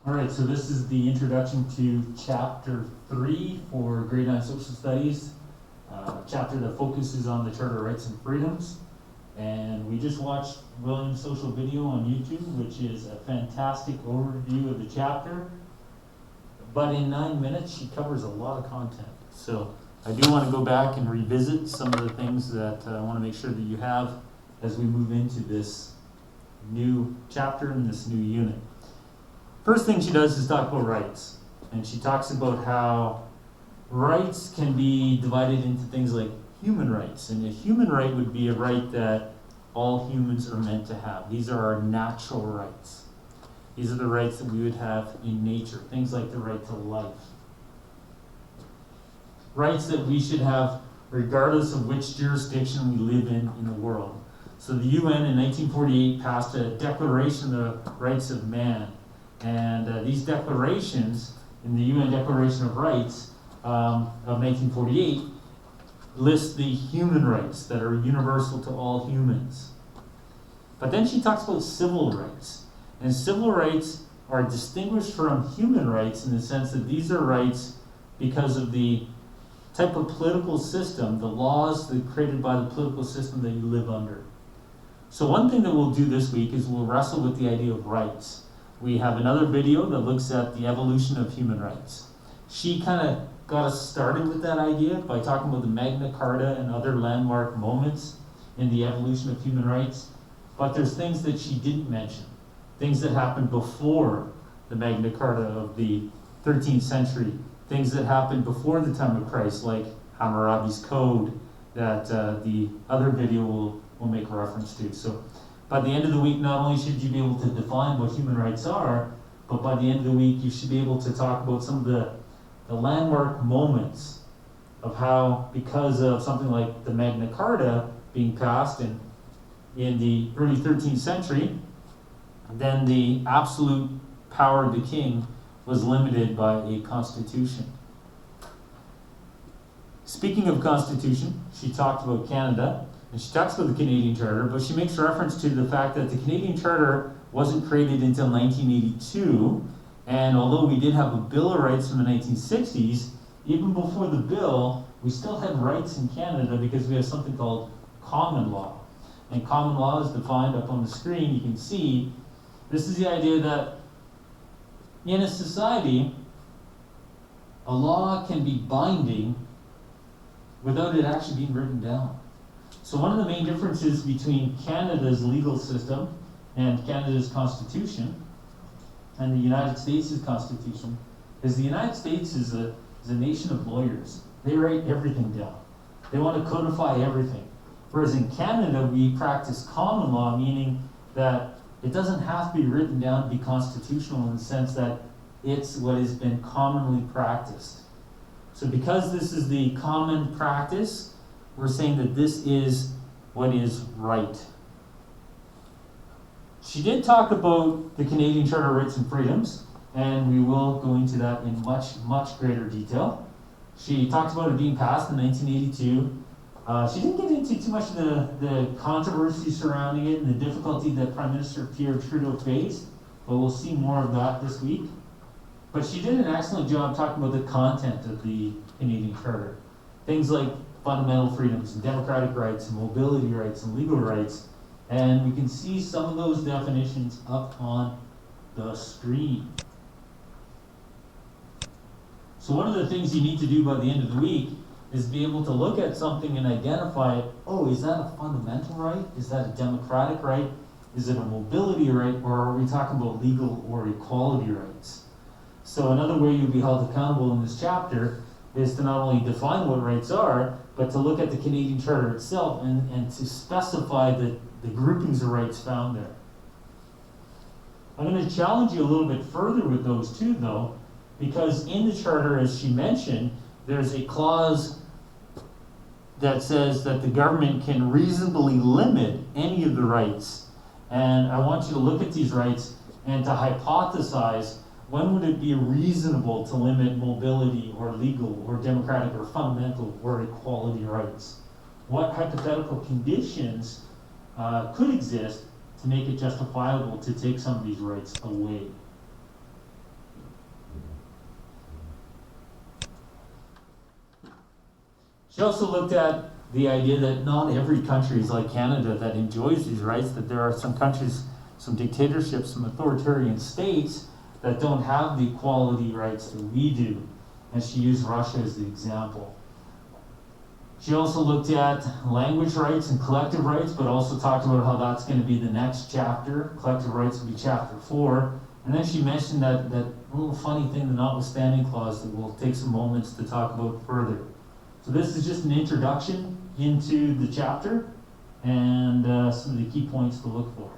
All right, so this is the introduction to chapter 3 for grade 9 social studies, chapter that focuses on the Charter of Rights and Freedoms. And we just watched William's social video on YouTube, which is a fantastic overview of the chapter. But in 9 minutes, she covers a lot of content. So I do want to go back and revisit some of the things that I want to make sure that you have as we move into this new chapter and this new unit. First thing she does is talk about rights. And she talks about how rights can be divided into things like human rights. And a human right would be a right that all humans are meant to have. These are our natural rights. These are the rights that we would have in nature. Things like the right to life. Rights that we should have regardless of which jurisdiction we live in the world. So the UN in 1948 passed a Declaration of the Rights of Man. And these declarations in the UN Declaration of Rights of 1948 list the human rights that are universal to all humans. But then she talks about civil rights. And civil rights are distinguished from human rights in the sense that these are rights because of the type of political system, the laws that are created by the political system that you live under. So one thing that we'll do this week is we'll wrestle with the idea of rights. We have another video that looks at the evolution of human rights. She kind of got us started with that idea by talking about the Magna Carta and other landmark moments in the evolution of human rights. But there's things that she didn't mention, things that happened before the Magna Carta of the 13th century, things that happened before the time of Christ, like Hammurabi's Code, that the other video will make reference to. So by the end of the week, not only should you be able to define what human rights are, but by the end of the week, you should be able to talk about some of the landmark moments of how, because of something like the Magna Carta being passed in the early 13th century, then the absolute power of the king was limited by a constitution. Speaking of constitution, she talked about Canada. And she talks about the Canadian Charter, but she makes reference to the fact that the Canadian Charter wasn't created until 1982, and although we did have a Bill of Rights from the 1960s, even before the bill, we still had rights in Canada because we have something called common law. And common law is defined up on the screen. You can see this is the idea that in a society, a law can be binding without it actually being written down. So one of the main differences between Canada's legal system and Canada's constitution and the United States' constitution is the United States is a nation of lawyers. They write everything down. They want to codify everything. Whereas in Canada, we practice common law, meaning that it doesn't have to be written down to be constitutional in the sense that it's what has been commonly practiced. So because this is the common practice, we're saying that this is what is right. She did talk about the Canadian Charter of Rights and Freedoms, and we will go into that in much, much greater detail. She talked about it being passed in 1982. She didn't get into too much of the controversy surrounding it and the difficulty that Prime Minister Pierre Trudeau faced, but we'll see more of that this week. But she did an excellent job talking about the content of the Canadian Charter. Things like fundamental freedoms and democratic rights and mobility rights and legal rights. And we can see some of those definitions up on the screen. So one of the things you need to do by the end of the week is be able to look at something and identify, oh, is that a fundamental right? Is that a democratic right? Is it a mobility right? Or are we talking about legal or equality rights? So another way you'll be held accountable in this chapter is to not only define what rights are, but to look at the Canadian Charter itself and to specify the groupings of rights found there. I'm going to challenge you a little bit further with those two, though, because in the Charter, as she mentioned, there's a clause that says that the government can reasonably limit any of the rights. And I want you to look at these rights and to hypothesize, when would it be reasonable to limit mobility or legal or democratic or fundamental or equality rights? What hypothetical conditions could exist to make it justifiable to take some of these rights away? She also looked at the idea that not every country is like Canada that enjoys these rights, that there are some countries, some dictatorships, some authoritarian states that don't have the equality rights that we do. And she used Russia as the example. She also looked at language rights and collective rights, but also talked about how that's going to be the next chapter. Collective rights will be chapter 4. And then she mentioned that little funny thing, the notwithstanding clause, that we'll take some moments to talk about further. So this is just an introduction into the chapter and some of the key points to look for.